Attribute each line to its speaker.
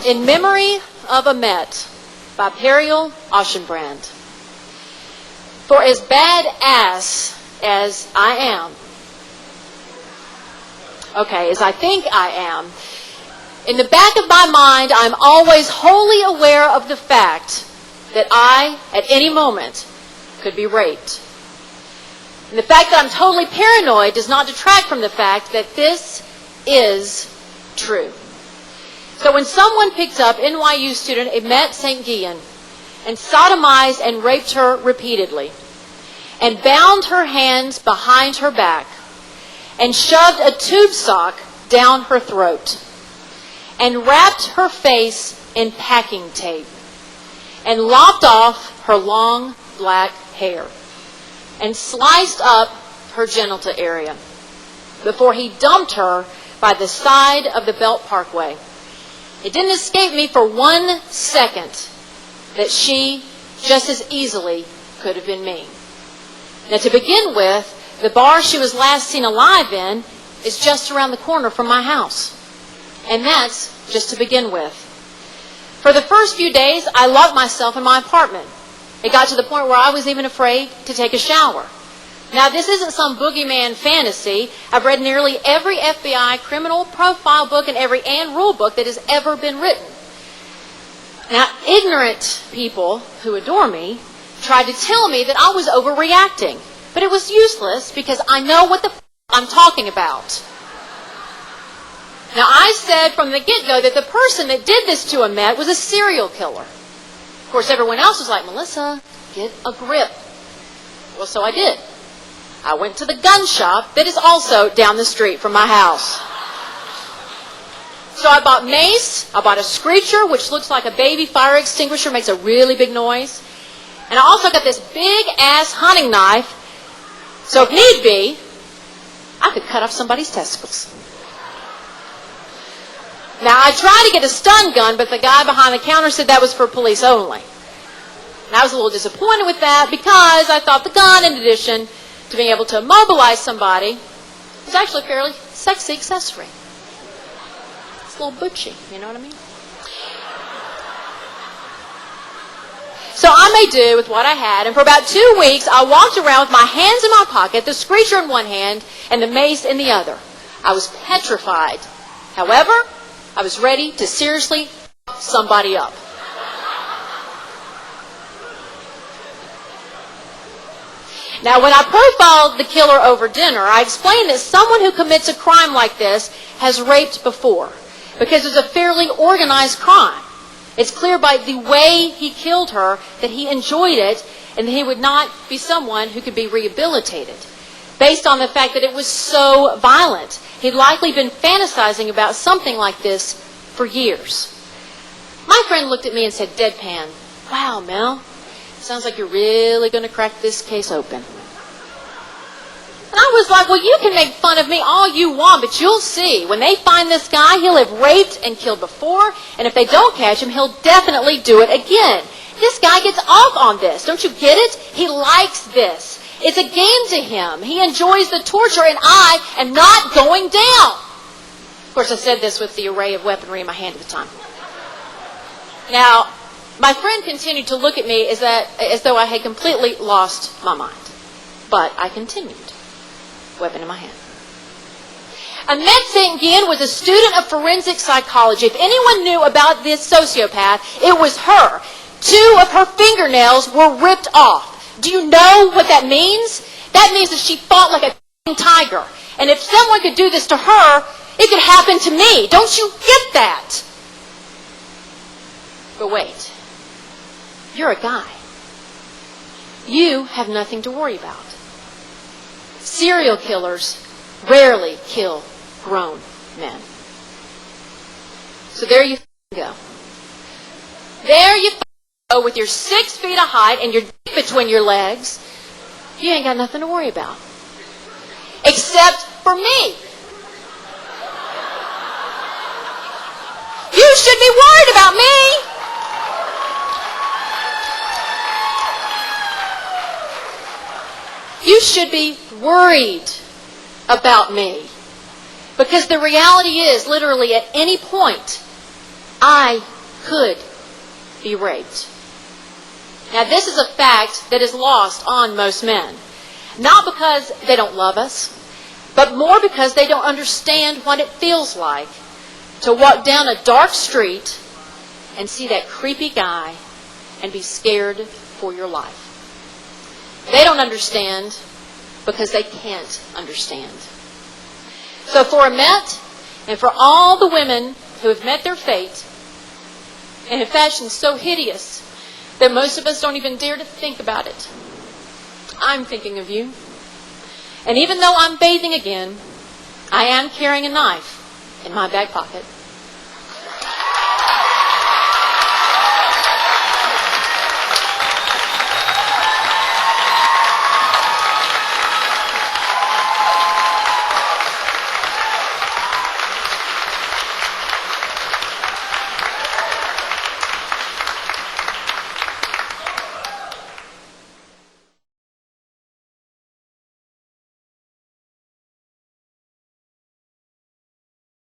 Speaker 1: In memory of Imette by Periel, Aschenbrand. For as badass as I am, as I think I am, in the back of my mind, I'm always wholly aware of the fact that I, at any moment, could be raped. And the fact that I'm totally paranoid does not detract from the fact that this is true. So when someone picked up NYU student Imette St. Guillen and sodomized and raped her repeatedly, and bound her hands behind her back, and shoved a tube sock down her throat, and wrapped her face in packing tape, and lopped off her long black hair, and sliced up her genital area before he dumped her by the side of the Belt Parkway, it didn't escape me for 1 second that she just as easily could have been me. Now, to begin with, the bar she was last seen alive in is just around the corner from my house. And that's just to begin with. For the first few days, I locked myself in my apartment. It got to the point where I was even afraid to take a shower. Now, this isn't some boogeyman fantasy. I've read nearly every FBI criminal profile book and every Ann Rule book that has ever been written. Now, ignorant people who adore me tried to tell me that I was overreacting. But it was useless because I know what the I'm talking about. Now, I said from the get-go that the person that did this to Imette was a serial killer. Of course, everyone else was like, Melissa, get a grip. Well, so I did. I went to the gun shop that is also down the street from my house. So I bought mace, I bought a screecher, which looks like a baby fire extinguisher, makes a really big noise. And I also got this big-ass hunting knife, so if need be, I could cut off somebody's testicles. Now, I tried to get a stun gun, but the guy behind the counter said that was for police only. And I was a little disappointed with that because I thought the gun, in addition to being able to immobilize somebody, was actually a fairly sexy accessory. It's a little butchy, you know what I mean? So I made do with what I had, and for about 2 weeks, I walked around with my hands in my pocket, the screecher in one hand, and the mace in the other. I was petrified. However, I was ready to seriously f*** somebody up. Now, when I profiled the killer over dinner, I explained that someone who commits a crime like this has raped before, because it's a fairly organized crime. It's clear by the way he killed her that he enjoyed it and that he would not be someone who could be rehabilitated. Based on the fact that it was so violent, he'd likely been fantasizing about something like this for years. My friend looked at me and said, deadpan, "Wow, Mel, sounds like you're really going to crack this case open." And I was like, well, you can make fun of me all you want, but you'll see. When they find this guy, he'll have raped and killed before, and if they don't catch him, he'll definitely do it again. This guy gets off on this. Don't you get it? He likes this. It's a game to him. He enjoys the torture, and I am not going down. Of course, I said this with the array of weaponry in my hand at the time. Now, my friend continued to look at me as though I had completely lost my mind. But I continued, weapon in my hand. Imette St. Guillen was a student of forensic psychology. If anyone knew about this sociopath, it was her. 2 of her fingernails were ripped off. Do you know what that means? That means that she fought like a tiger. And if someone could do this to her, it could happen to me. Don't you get that? But wait. You're a guy. You have nothing to worry about. Serial killers rarely kill grown men. So there you go. There you go with your 6 feet of height and your dick between your legs. You ain't got nothing to worry about. Except for me. You should be worried about me. You should be worried about me. Because the reality is, literally at any point, I could be raped. Now, this is a fact that is lost on most men. Not because they don't love us, but more because they don't understand what it feels like to walk down a dark street and see that creepy guy and be scared for your life. They don't understand because they can't understand. So for Imette, and for all the women who have met their fate in a fashion so hideous that most of us don't even dare to think about it, I'm thinking of you. And even though I'm bathing again, I am carrying a knife in my back pocket.